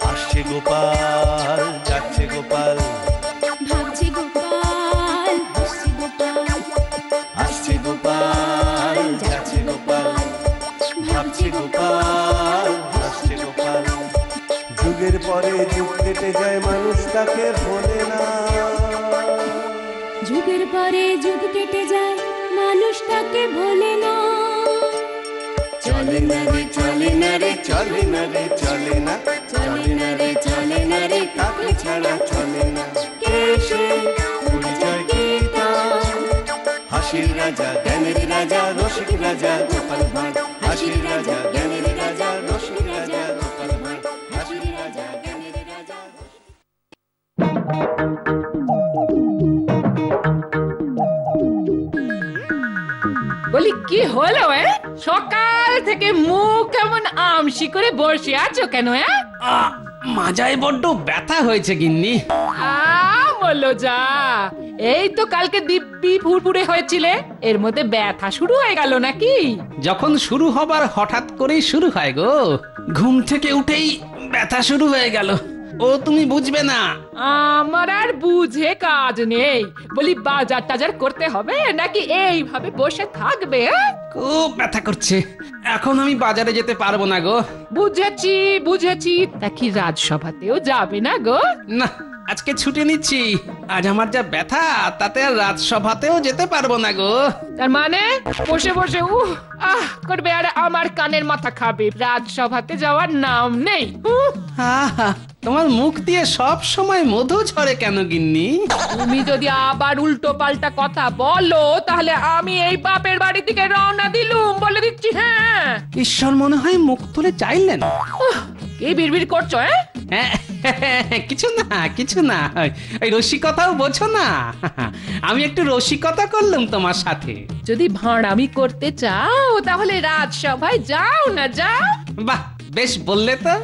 আসছে গোপাল, যাচ্ছে গোপাল, ভাবছে গোপাল, হাসছে গোপাল, আসছে গোপাল, যাচ্ছে গোপাল, ভাবছে গোপাল, হাসছে গোপাল। যুগের পরে যুগ কেটে যায়, মানুষ তাকে ভোলে না। যুগের পরে যুগ কেটে যায়, মানুষ তাকে ভোলে না। চলে না রে, চলে না রে, চলে না রে, চলে না, চলে না রে, চলে না রে, তাকে ছাড়া চলে না। কে সে? পরিচয় কি তার? হাসির রাজা, জ্ঞানের রাজা, রসিক রাজা গোপাল ভাঁড়। হাসির রাজা, জ্ঞানের রাজা, রসিক রাজা গোপাল ভাঁড়। হাসির রাজা, জ্ঞানের রাজা। বলি কি হলো সকাল থেকে মুখ কেমন আমসি করে বসে আছো কেন? মাজায় বড্ড ব্যথা হয়েছে গিন্নি। বললো যা, এই তো কালকে দিব্যি ফুরফুরে হয়েছিলে, এর মধ্যে ব্যথা শুরু হয়ে গেল নাকি? যখন শুরু হবার হঠাৎ করেই শুরু হয় গো, ঘুম থেকে উঠেই ব্যথা শুরু হয়ে গেল। ও তুমি বুঝবে না। আমার আর বুঝে কাজ নেই। বলি বাজার টাজার করতে হবে নাকি এইভাবে বসে থাকবে? খুব ব্যথা করছে, এখন আমি বাজারে যেতে পারবো না গো। বুঝেছি বুঝেছি, তা কি রাজসভাতেও যাবে না গো? না, আজকে ছুটি নিচ্ছি। আজ আমার যা ব্যথা, তাতে আর রাজসভাতেও যেতে পারবো না গো। তার মানে বসে বসে করবে আর আমার কানের মাথা খাবে, রাজসভাতে যাওয়ার নাম নেই। আহা, তোমার মুখ দিয়ে সব সময় মধু ঝরে কেন গিন্নি? তুমি যদি আবার উল্টো পাল্টা কথা বলো, তাহলে আমি এই বাপের বাড়ি থেকে রওনা দিলুম, বলে দিচ্ছি। হ্যাঁ, ঈশ্বর মনে হয় মুখ তুলে চাইলেন। কি বিড়বিড় করছো? কিছু না কিছু না, ওই রসিকতাও বোঝো না। আমি একটু রসিকতা করলাম তোমার সাথে। যদি ভাঁড়ামি করতে চাও তাহলে রাজসভায় যাও না, যাও। বাহ, বেশ বললে তো।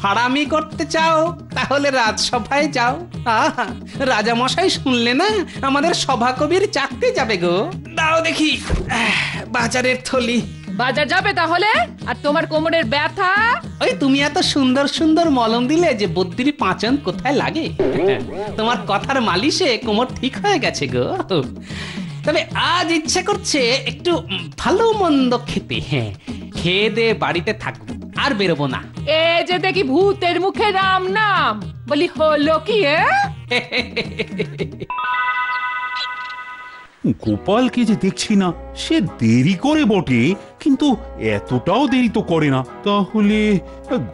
ভাড়ামি করতে চাও তাহলে রাজসভায় যাও। আহা, রাজামশাই শুনলে না আমাদের সভাকবির চাকরি যাবে গো। দাও দেখি বাজারের থলি। বাজার যাবে তাহলে? আর তোমার কোমরের ব্যথা? ওই তুমি এত সুন্দর সুন্দর মলম দিলে যে বুদ্ধির পাঁচন কোথায় লাগে। তোমার কথার মালিশে কোমর ঠিক হয়ে গেছে গো। তবে আজ ইচ্ছে করছে একটু ভালো মন্দ খেতে। হ্যাঁ, খেয়ে দে বাড়িতে থাকবো, আর বেরোবো না। এ যে দেখি ভূতের মুখে রাম নাম। বলি হলো কি? গোপালকে যে দেখছি না, সে দেরি করে বটে, কিন্তু এতটাও দেরি তো করে না। তাহলে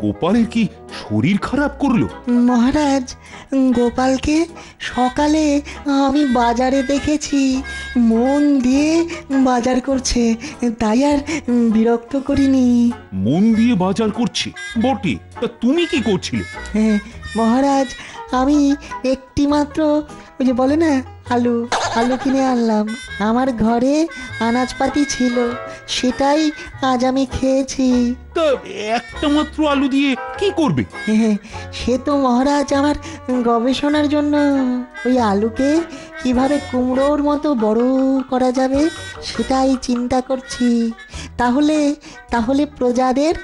গোপালের কি শরীর খারাপ করলো? মহারাজ, গোপালকে সকালে আমি বাজারে দেখেছি, মন দিয়ে বাজার করছে, তাই আর বিরক্ত করিনি। মন দিয়ে বাজার করছে বটে, তা তুমি কি করছিলে? হ্যাঁ মহারাজ, আমি একটি মাত্র ওই যে বলে না আলু কিনে আনলাম। আমার ঘরে আনাজপাতি ছিল, সেটাই আজ আমি খেয়েছি। তা একটা মাত্র আলু দিয়ে কি করবে? সে তো মহারাজ আমার গবেষণার জন্য। ওই আলুকে কিভাবে কুমড়োর মতো বড় করা যাবে সেটাই চিন্তা করছি। তাহলে প্রজাদের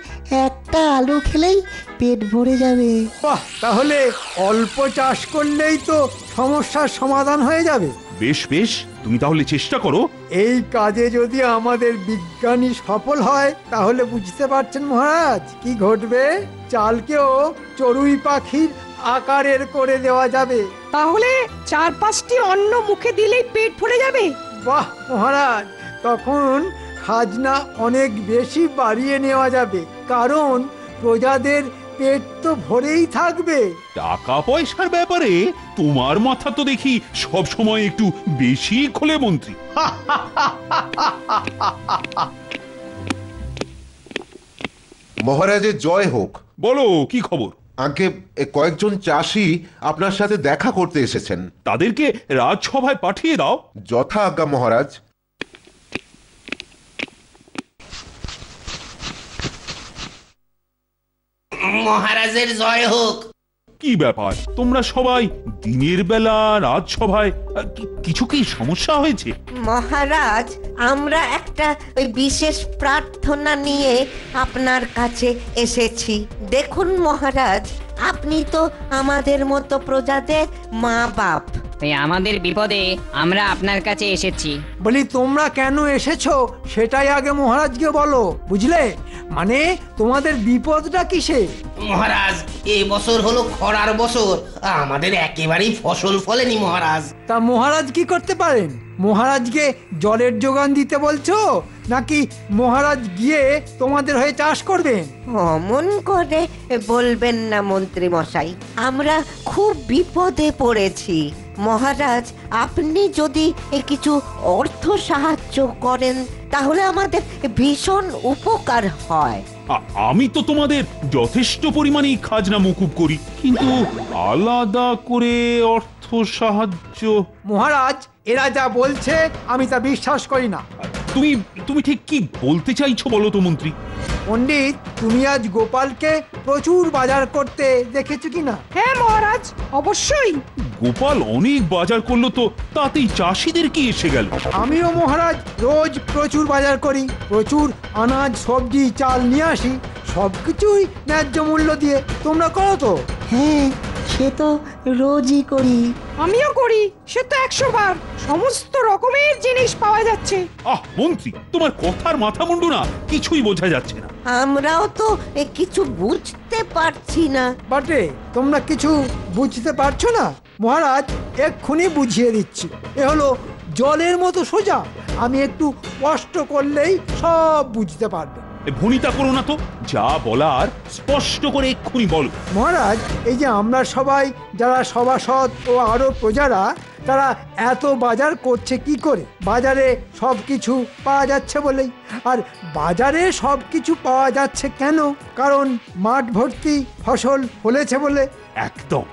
একটা আলু খেলেই পেট ভরে যাবে। বাহ, তাহলে অল্প চাষ করলেই তো সমস্যার সমাধান হয়ে যাবে। বেশ বেশ, তুমি তাহলে চেষ্টা করো। এই কাজে যদি আমাদের বিজ্ঞানী সফল হয়, তাহলে বুঝতে পারছেন মহারাজ কি ঘটবে। চালকেও চড়ুই পাখির আকারের করে দেওয়া যাবে। তাহলে 4-5টি অন্ন মুখে দিলেই পেট ভরে যাবে। বাহ মহারাজ, তখন খাজনা অনেক বেশি বাড়িয়ে নেওয়া যাবে, কারণ প্রজাদের পেট তো ভরেই থাকবে। টাকা পয়সার ব্যাপারে তোমার মাথা তো দেখি সব সময় একটু বেশি খোলে মন্ত্রী। মহারাজের জয় হোক। বলো, কি খবর? আগে কয়েকজন চাষি আপনার সাথে দেখা করতে এসেছেন। তাদেরকে রাজসভায় পাঠিয়ে দাও। যথা আজ্ঞা মহারাজ। মহারাজের জয় হোক। কি ব্যাপার তোমরা সবাই দিনের বেলা রাজসভায় কিছু কি সমস্যা হয়েছে? মহারাজ, আমরা একটা ওই বিশেষ প্রার্থনা নিয়ে আপনার কাছে এসেছি। দেখুন মহারাজ, আপনি তো আমাদের মতো প্রজাদের মা বাপ। তাই আমাদের বিপদে আমরা আপনার কাছে এসেছি। বলি তোমরা কেন এসেছো সেটাই আগে মহারাজকে বলো, বুঝলে? মানে তোমাদের বিপদটা কিসে? মহারাজ, এই বছর হলো খরার বছর, আমাদের একেবারেই ফসল ফলেনি মহারাজ। তা মহারাজ কি করতে পারেন? মহারাজকে জলের যোগান দিতে বলছো, নাকি মহারাজ গিয়ে তোমাদের হয়ে চাষ করবেন? অমন করে বলবেন না মন্ত্রী মশাই, আমরা খুব বিপদে পড়েছি। মহারাজ, আপনি যদি কিছু অর্থ সাহায্য করেন তাহলে আমাদের ভীষণ উপকার হয়। আমি তো তোমাদের যথেষ্ট পরিমাণে খাজনা মকুব করি, কিন্তু আলাদা করে অর্থ সাহায্য। মহারাজ, এরা যা বলছে আমি তা বিশ্বাস করি না। তুমি ঠিক কি বলতে চাইছো বলো তো মন্ত্রী? পণ্ডিত, তুমি আজ গোপালকে প্রচুর বাজার করতে দেখেছো কিনা? হ্যাঁ মহারাজ, অবশ্যই। গোপাল অনেক বাজার করলো, তো তাতেই চাষিদের কি এসে গেল? আমিও মহারাজ রোজ প্রচুর বাজার করি, প্রচুর আনাজ সবজি চাল নিয়ে আসি, সবকিছুই ন্যায্য মূল্য দিয়ে। তোমরা করো তো? হ্যাঁ, সে তো রোজই করি। আমিও করি, সে তো 100 বার। সমস্ত রকমের জিনিস পাওয়া যাচ্ছে। মন্ত্রী, তোমার কথার মাথা মুন্ডু না কিছুই বোঝা যাচ্ছে না। আমরাও তো কিছু বুঝতে পারছি না। বটে, তোমরা কিছু বুঝতে পারছো না? মহারাজ এক্ষুনি বুঝিয়ে দিচ্ছি। এ হলো জলের মতো সোজা, আমি একটু কষ্ট করলেই সব বুঝতে পারবে। ভনিতা করো না তো, যা বলার স্পষ্ট করে এক্ষুনি বলো। মহারাজ, এই যে আমরা সবাই যারা সভাসদ ও আরো প্রজারা, তারা এত বাজার করছে কি করে? বাজারে সব কিছু পাওয়া যাচ্ছে বলেই। আর বাজারে সব কিছু পাওয়া যাচ্ছে কেন? কারণ মাঠ ভর্তি ফসল ফলেছে বলে। একদম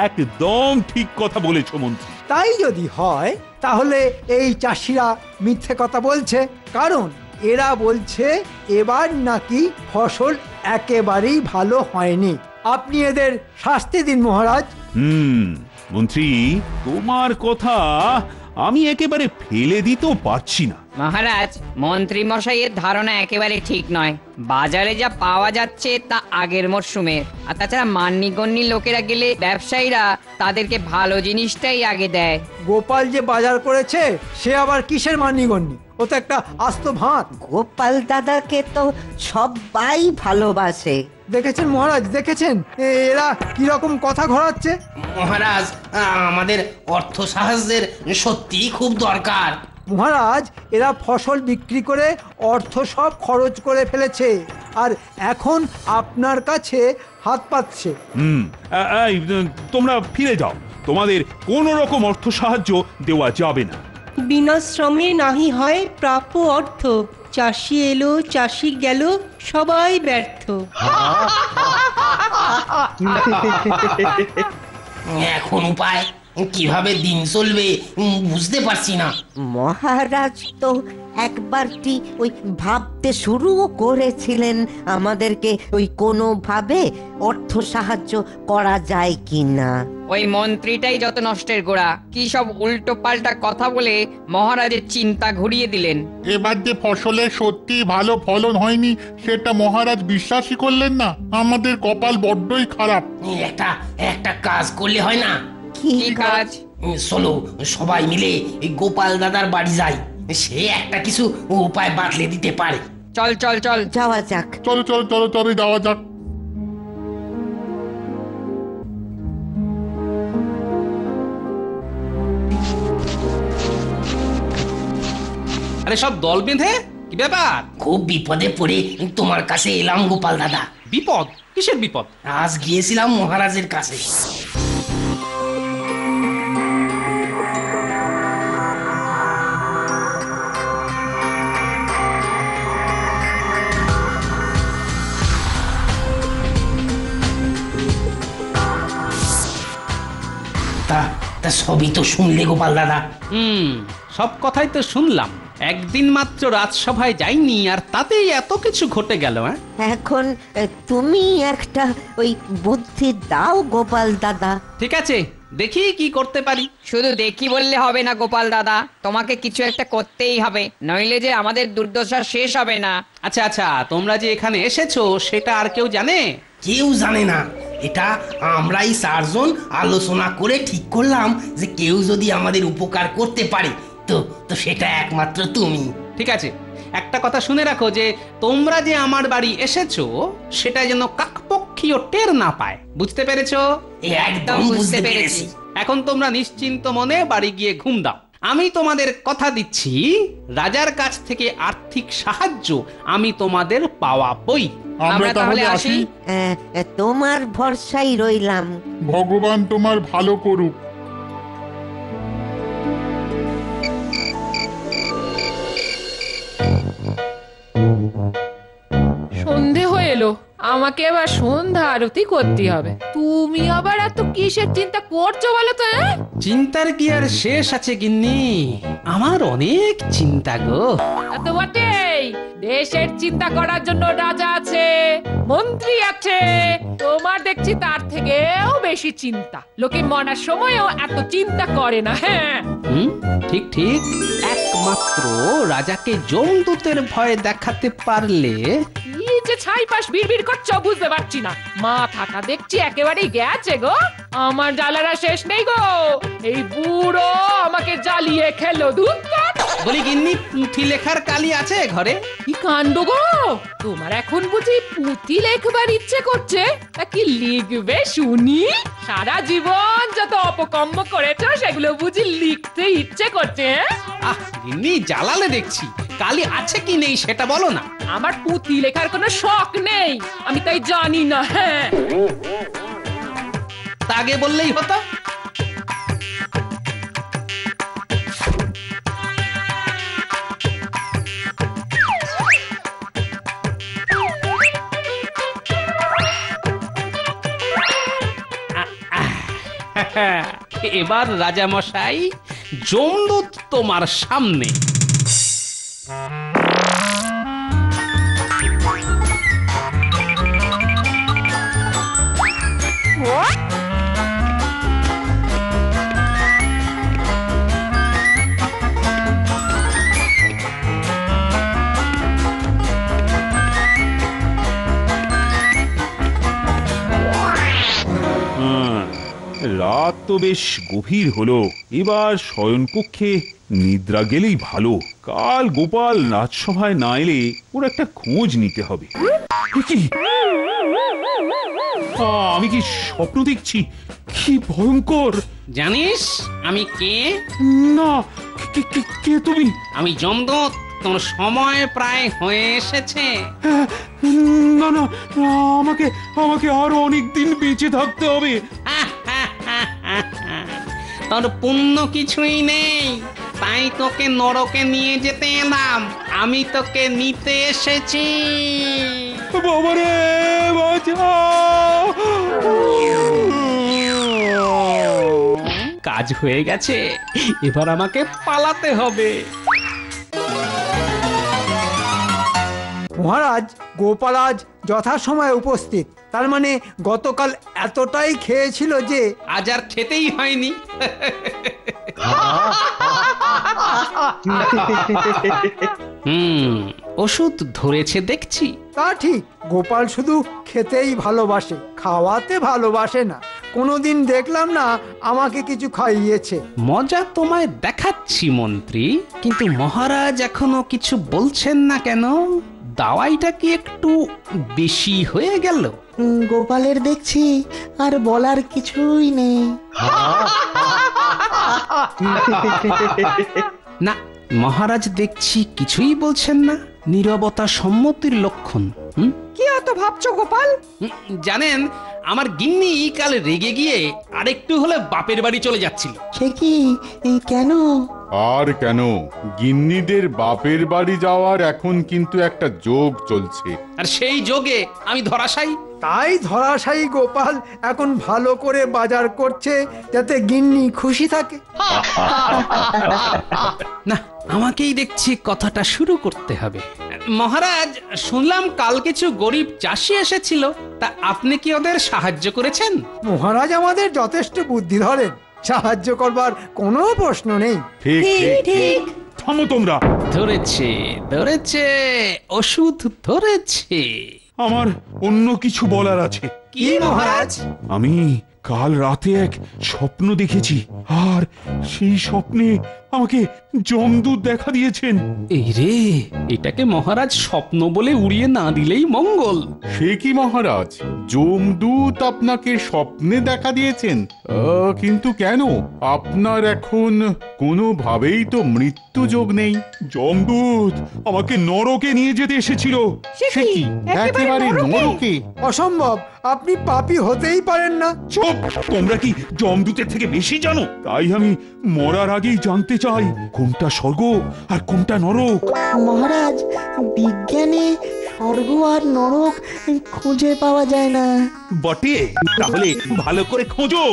একদম ঠিক কথা বলেছো মন্ত্রী। তাই যদি হয় তাহলে এই চাষিরা মিথ্যে কথা বলছে, কারণ এরা বলছে এবার নাকি ফসল একেবারেই ভালো হয়নি। আপনি এদের শাস্তি দিন মহারাজ। মন্ত্রী, তোমার কথা আমি একেবারে ফেলে দিতেও পারছি না। মহারাজ, মন্ত্রী মশাইয়ের ধারণা একেবারে ঠিক নয়। বাজারে যা পাওয়া যাচ্ছে তা আগের মরশুমে। আর তাছাড়া মান্যিগণ্যি লোকেরা গেলে ব্যবসায়ীরা তাদেরকে ভালো জিনিসটাই আগে দেয়। গোপাল যে বাজার করেছে সে আবার কিসের মান্যিগণ্যি? ও তো একটা আস্ত ভাত। গোপাল দাদাকে তো সবাই ভালোবাসে। দেখেছেন মহারাজ, দেখেছেন এরা কিরকম কথা ঘোরাচ্ছে? মহারাজ, আমাদের অর্থ সাহায্যের সত্যিই খুব দরকার। মহারাজ, এরা ফসল বিক্রি করে অর্থ সব খরচ করে ফেলেছে, আর এখন আপনার কাছে হাত পাতছে। তোমরা ফিরে যাও, তোমাদের কোনো রকম অর্থ সাহায্য দেওয়া যাবে না। বিনা শ্রমে নাহি হয় প্রাপ্য অর্থ, চাষি এলো চাষি গেল সবাই ব্যর্থ। এখন উপায় কিভাবে দিন চলবে বুঝতে পারছি না। মহারাজ তো একবারটি ওই ভাবতে শুরুও করেছিলেন আমাদেরকে ওই কোনোভাবে অর্থ সাহায্য করা যায় কিনা। ওই মন্ত্রীটাই যত নষ্টের গোড়া, কি সব উল্টো পাল্টা কথা বলে মহারাজের চিন্তা ঘুরিয়ে দিলেন। এবার যে ফসলের সত্যি ভালো ফলন হয়নি সেটা মহারাজ বিশ্বাসই করলেন না। আমাদের কপাল বড্ডই খারাপ। একটা কাজ করলে হয় না? কি কাজ? চলো সবাই মিলে এই গোপাল দাদার বাড়ি যাই, সে একটা কিছু উপায় বাতলে দিতে পারে। চল চল চল, যাওয়া যাক। চলো চলো চলো চলো যাওয়া যাক। আরে সব দল বেঁধে কি ব্যাপার? খুব বিপদে পড়ে তোমার কাছে এলাম গোপাল দাদা। বিপদ? কিসের বিপদ? আজ গিয়েছিলাম মহারাজের কাছে। তা সবই তো শুনলে গোপাল দাদা। সব কথাই তো শুনলাম, একদিন মাত্র রাজসভায় যাইনি আর তাতেই এত কিছু ঘটে গেল। এখন তুমি একটা ওই বুদ্ধি দাও গোপাল দাদা। ঠিক আছে, দেখি কি করতে পারি। শুধু দেখি বললে হবে না গোপাল দাদা, তোমাকে কিছু একটা করতেই হবে, নইলে যে আমাদের দুর্দশা শেষ হবে না। আচ্ছা আচ্ছা, তোমরা যে এখানে এসেছো সেটা আর কেউ জানে? কেউ জানে না, এটা আমরাই চারজন আলোচনা করে ঠিক করলাম যে কেউ যদি আমাদের উপকার করতে পারে তো তো সেটা একমাত্র তুমি। ঠিক আছে, একটা কথা শুনে রাখো যে তোমরা যে আমার বাড়ি এসেছো সেটা যেন কাকপক্ষীয় টের না পায়। বুঝতে পেরেছো? একদম বুঝতে পেরেছি। এখন তোমরা নিশ্চিন্ত মনে বাড়ি গিয়ে ঘুম দাও। আমি তোমাদের কথা দিচ্ছি, রাজার কাছ থেকে আর্থিক সাহায্য আমি তোমাদের পাওয়াবই। আমরা তাহলে আসি। তোমার ভরসাই রইলাম। ভগবান তোমার ভালো করুক। সন্ধে হয়ে এলো, আমাকে আবার সন্ধ্যা আরতি করতে হবে। তুমি আবার এত কিসের চিন্তা করছো বলো তো? চিন্তার কি আর শেষ আছে গিন্নি? আমার অনেক চিন্তা গো। তো বটেই, দেশের চিন্তা করার জন্য রাজা আছে, মন্ত্রী আছে, তোমার দেখছি তার থেকেও বেশি চিন্তা। লোকে মরার সময়ও এত চিন্তা করে না। হ্যাঁ ঠিক ঠিক, একমাত্র রাজাকে যমদূতের ভয় দেখাতে পারলে। কি যে ছাইপাশ বিড়বিড় করছো বুঝতে পারছি না, মাথাটা দেখছি একেবারেই গেছে গো। আমার জ্বালারা শেষ নেই গো, এই বুড়ো আমাকে জ্বালিয়ে খেলো। দুধ বলি গিন্নি, পুঁথি লেখার কালি আছে ঘরে? কি কাণ্ড গো, তোমার এখন বুঝি পুঁথি লেখবার ইচ্ছে করছে? তা কি লিখবে শুনি? সারা জীবন যত অপকর্ম করেছো সেগুলো বুঝি লিখতে ইচ্ছে করছে? আহ গিন্নি, জ্বালালে দেখছি। কালি আছে কি নেই সেটা বলো না। আমার পুঁথি লেখার কোনো শখ নেই, আমি তাই জানি না। হ্যাঁ, তা আগে বললেই হতো। এবার রাজা মশাই, যমদূত তোমার সামনে। রাত তো বেশ গভীর হলো, এবার শয়নকক্ষে নিদ্রা গেলেই ভালো। কাল গোপাল রাজসভায় না এলে ওর একটা খোঁজ নিতে হবে। আমি কি স্বপ্ন দেখছি? কি ভয়ঙ্কর! জানিস আমি কে? না, কে তুমি? আমি যমদূত, তোর সময় প্রায় হয়ে এসেছে। না না, আমাকে আরো অনেক দিন বেঁচে থাকতে হবে। তোর পুণ্য কিছুই নেই, তাই তোকে নরকে নিয়ে যেতে এলাম। আমি তোকে নিতে এসেছি। বাবারে, বাঁচাও! কাজ হয়ে গেছে, এবার আমাকে পালাতে হবে। মহারাজ, গোপাল আজ যথাসময়ে উপস্থিত, তার মানে গতকাল এতটাই খেয়েছিল যে আজ আর খেতেই হয়নি। ওষুধ ধরেছে দেখছি। তা ঠিক, গোপাল শুধু খেতেই ভালোবাসে, খাওয়াতে ভালোবাসে না। কোনোদিন দেখলাম না আমাকে কিছু খাইয়েছে। মজা তোমায় দেখাচ্ছি মন্ত্রী, কিন্তু মহারাজ এখনো কিছু বলছেন না কেন? দাওয়াইটা কি একটু বেশি হয়ে গেল? গোপালের দেখছি আর বলার কিছুই নেই। না, মহারাজ দেখছি কিছুই বলছেন না। নীরবতা সম্মতির লক্ষণ। কি অত ভাবছো গোপাল? জানেন, আমার গিন্নি কাল রেগে গিয়ে আরেকটু হলে বাপের বাড়ি চলে যাচ্ছিল। সে কি, কেন? আর কেন, গিন্নিদের বাপের বাড়ি যাওয়ার এখন কিন্তু একটা যোগ চলছে, আর সেই যোগে আমি ধরাশায়ী। তাই ধরাশায়ী গোপাল এখন ভালো করে বাজার করছে যাতে গিন্নি খুশি থাকে। না, আমাকেই দেখছি কথাটা শুরু করতে হবে। মহারাজ, শুনলাম কাল কিছু গরিব চাষি এসেছিল, তা আপনি কি ওদের সাহায্য করেছেন? মহারাজ আমাদের যথেষ্ট বুদ্ধি ধরেন, সাহায্য করবার কোনো প্রশ্ন নেই। ঠিক ঠিক থামো তোমরা। ধরেছে ধরেছে, ওষুধ ধরেছে। আমার অন্য কিছু বলার আছে। কি মহারাজ? আমি কাল রাতে এক স্বপ্ন দেখেছি, আর সেই স্বপ্নে আমাকে যমদূত দেখা দিয়েছেন। এই রে, এটাকে মহারাজ স্বপ্ন বলে উড়িয়ে না দিলেই মঙ্গল। সে কি মহারাজ, যমদূত আপনাকে স্বপ্নে দেখা দিয়েছেন? কিন্তু কেন? আপনার এখন কোনোভাবেই তো মৃত্যু যোগ নেই। যমদূত আমাকে নরকে নিয়ে যেতে এসেছিল। সে কি একেবারে নরকে? অসম্ভব, আপনি পাপী হতেই পারেন না। চুপ! তোমরা কি যমদূতের থেকে বেশি জানো? তাই আমি মরার আগেই জানতে চাই কোনটা স্বর্গ আর কোনটা নরক। মহারাজ, বিজ্ঞানে স্বর্গ আর নরক খুঁজে পাওয়া যায় না। বটে, তাহলে ভালো করে খোঁজো,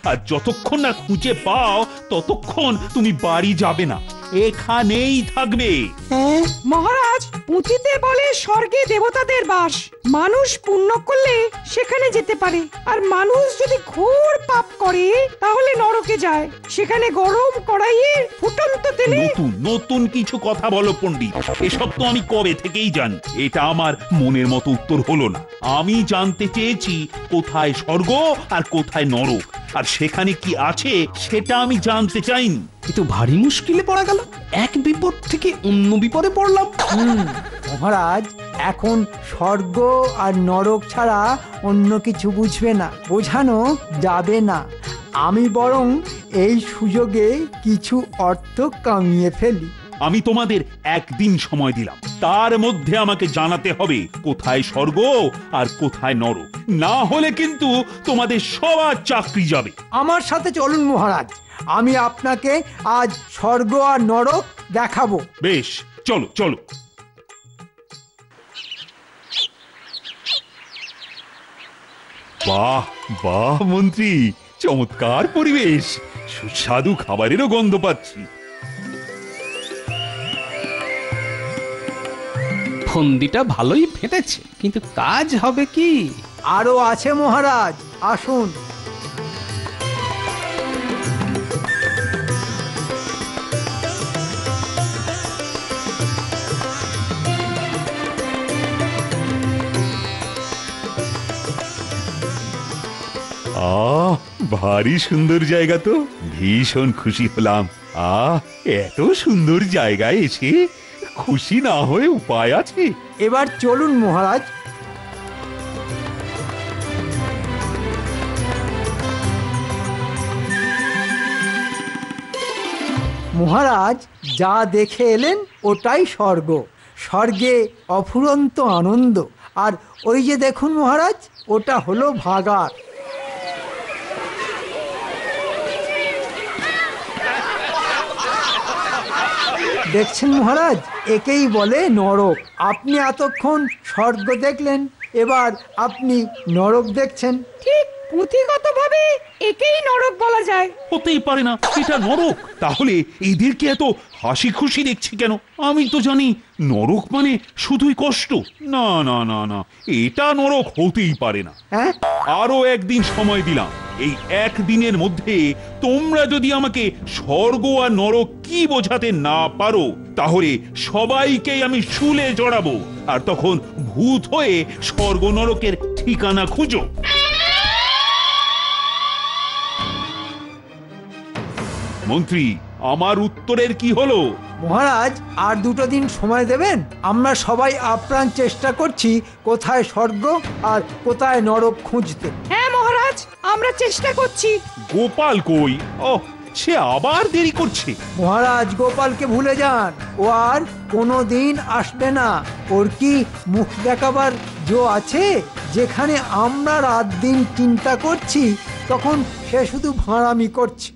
আর যতক্ষণ না খুঁজে পাও ততক্ষণ তুমি বাড়ি যাবে না, এখানেই থাকবে। মহারাজ, পুঁথিতে বলে স্বর্গে দেবতাদের বাস, মানুষ পুণ্য করলে সেখানে যেতে পারে, আর মানুষ যদি ঘোর পাপ করে তাহলে নরকে যায়, সেখানে গরম কড়াইয়ের ফুটন্ত তেলে। নতুন নতুন কিছু কথা বলো পণ্ডিত, এসব তো আমি কবে থেকেই জানি। এটা আমার মনের মতো উত্তর হলো না। আমি জানতে চেয়েছি কোথায় স্বর্গ আর কোথায় নরক, আর সেখানে কি আছে সেটা আমি জানতে চাইনি। কিন্তু ভারী মুশকিলে পড়া গেল, এক বিপদ থেকে অন্য বিপদে পড়লাম। মহারাজ, এখন স্বর্গ আর নরক ছাড়া অন্য কিছু বুঝবে না, বোঝানো যাবে না। আমি বরং এই সুযোগে কিছু অর্থ কামিয়ে ফেলি। আমি তোমাদের একদিন সময় দিলাম, তার মধ্যে আমাকে জানাতে হবে কোথায় স্বর্গ আর কোথায় নরক, না হলে কিন্তু তোমাদের সবার চাকরি যাবে। আমার সাথে চলুন মহারাজ, আমি আপনাকে আজ স্বর্গ আর নরক দেখাবো। বেশ, চলো চলো। বাহ বাহ মন্ত্রী, চমৎকার পরিবেশ, সুস্বাদু খাবারেরও গন্ধ পাচ্ছি। ফন্দিটা ভালোই ফেটেছে, কিন্তু কাজ হবে কি? আরো আছে মহারাজ, আসুন। ভারী সুন্দর জায়গা তো, ভীষণ খুশি হলাম। এত সুন্দর জায়গায় এসে খুশি না হয়ে উপায় আছে? এবার চলুন মহারাজ। মহারাজ, যা দেখে এলেন ওটাই স্বর্গ। স্বর্গে অফুরন্ত আনন্দ, আর ওই যে দেখুন মহারাজ, ওটা হলো ভাগাড়। দেখছেন মহারাজ, একেই বলে নরক। আপনি এতক্ষণ স্বর্গ দেখলেন, এবার আপনি নরক দেখছেন। ঠিক, পুঁথিগতভাবে একেই নরক বলা যায়। হতেই পারে না, এটা নরক। তাহলে এদেরকে এত হাসি খুশি দেখছি কেন? আমি তো জানি নরক মানে শুধুই কষ্ট। না না না না, এটা নরক হতেই পারে না। আরো একদিন সময় দিলাম, এই একদিনের মধ্যে তোমরা যদি আমাকে স্বর্গ আর নরক কি বোঝাতে না পারো, তাহলে সবাইকেই আমি শুলে জড়াবো, আর তখন ভূত হয়ে স্বর্গ নরকের ঠিকানা খুঁজো। মন্ত্রী, আমার উত্তরের কি হলো? মহারাজ, আর দুটো দিন সময় দেবেন? আমরা সবাই আপ্রাণ চেষ্টা করছি কোথায় স্বর্গ আর কোথায় নরক খুঁজতে। হ্যাঁ মহারাজ, আমরা চেষ্টা করছি। গোপাল কই? সে আবার দেরি করছে। মহারাজ, গোপালকে ভুলে যান, ও আর কোনো দিন আসবে না। ওর কি মুখ দেখাবার জো আছে? যেখানে আমরা রাত দিন চিন্তা করছি, তখন সে শুধু ভাঁড়ামি করছে।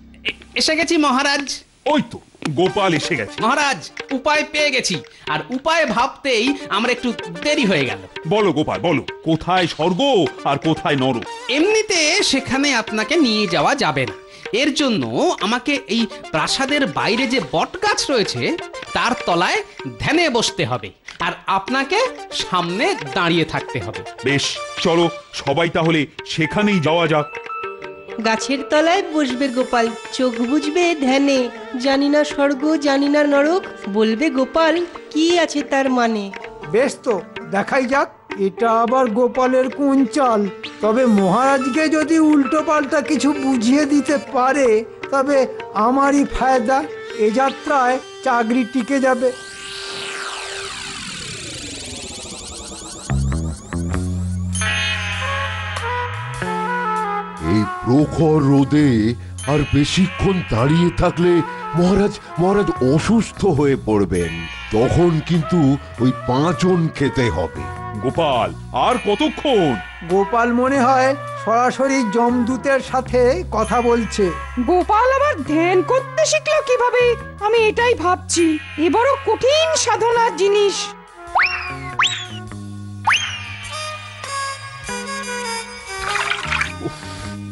এসে গেছি মহারাজ। ওই তো গোপাল এসে গেছে। মহারাজ, উপায় পেয়ে গেছি, আর উপায় ভাবতেই আমরা একটু দেরি হয়ে গেল। বলো গোপাল, বলো কোথায় স্বর্গ আর কোথায় নরক? এমনিতে সেখানে আপনাকে নিয়ে যাওয়া যাবে না, এর জন্য আমাকে এই প্রাসাদের বাইরে যে বট গাছ রয়েছে তার তলায় ধ্যানে বসতে হবে, আর আপনাকে সামনে দাঁড়িয়ে থাকতে হবে। বেশ, চলো সবাই তাহলে সেখানেই যাওয়া যাক। গাছের তলায় বসবে গোপাল, চোখ বুঝবে ধ্যানে, জানি না স্বর্গ জানি না নরক, বলবে গোপাল কি আছে তার মানে। বেশ, তো দেখাই যাক এটা আবার গোপালের কোন চাল। তবে মহারাজকে যদি উল্টো পাল্টা কিছু বুঝিয়ে দিতে পারে তবে আমারই ফায়দা, এ যাত্রায় চাকরি টিকে যাবে। এই প্রখর রোদে আর বেশিক্ষণ দাঁড়িয়ে থাকলে মহারাজ অসুস্থ হয়ে পড়বেন। তখন কিন্তু ওই পাঁচন খেতে হবে। গোপাল, আর কতক্ষণ? গোপাল মনে হয় সরাসরি যমদূতের সাথে কথা বলছে। গোপাল আবার ধ্যান করতে শিখলো কিভাবে, আমি এটাই ভাবছি। এ বড় কঠিন সাধনার জিনিস।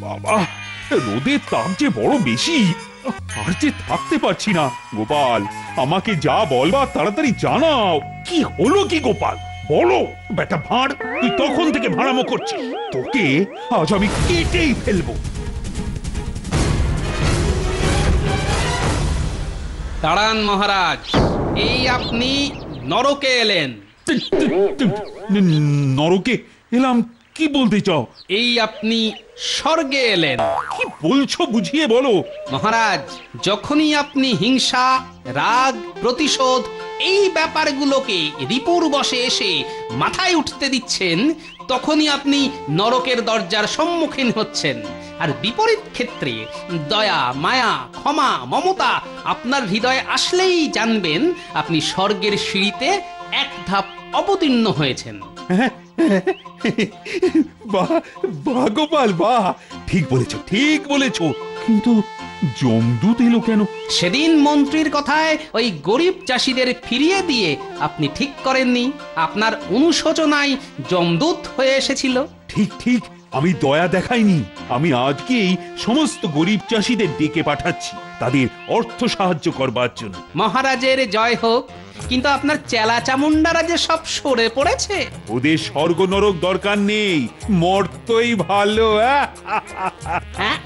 বাবা, রোদের তাপ যে বড় বেশি, আর যে থাকতে পারছি না। গোপাল, আমাকে যা বলবার তাড়াতাড়ি জানাও। কি হলো কি গোপাল, বলো। বেটা ভাঁড়, তুই তখন থেকে ভাড়ামো করছিস। তোকে আজ আমি কেটেই ফেলবো। দাঁড়ান মহারাজ, এই আপনি নরকে এলেন। নরকে এলাম? কি বলতে চাও? এই আপনি স্বর্গে এলেন। কি বলছো বুঝিয়ে বলো। মহারাজ, যখনই আপনি হিংসা, রাগ, প্রতিশোধ এই ব্যাপারগুলোকে রিপুর বশে এসে মাথায় উঠতে দিচ্ছেন, তখনই আপনি নরকের দরজার সম্মুখীন হচ্ছেন। আর বিপরীত ক্ষেত্রে দয়া, মায়া, ক্ষমা, মমতা আপনার হৃদয়ে আসলেই জানবেন আপনি স্বর্গের সিঁড়িতে এক ধাপ অবতীর্ণ হয়েছেন। বাহ বাহ গোপাল, বাহ, ঠিক বলেছ। কিন্তু যমদূত এলো কেন? সেদিন মন্ত্রীর কথায় ওই গরিব চাষিদের ফিরিয়ে দিয়ে আপনি ঠিক করেননি। আপনার অনুশোচনায় যমদূত হয়ে এসেছিল। ঠিক, আমি দয়া দেখাইনি। আমি আজকেই সমস্ত গরিব চাষিদের ডেকে পাঠাচ্ছি তাদের অর্থ সাহায্য করবার জন্য। মহারাজের জয় হোক। কিন্তু আপনার চেলা চামুন্ডারা যে সব সরে পড়েছে। ওদের স্বর্গ নরক দরকার নেই, মর্তই ভালো। হ্যাঁ,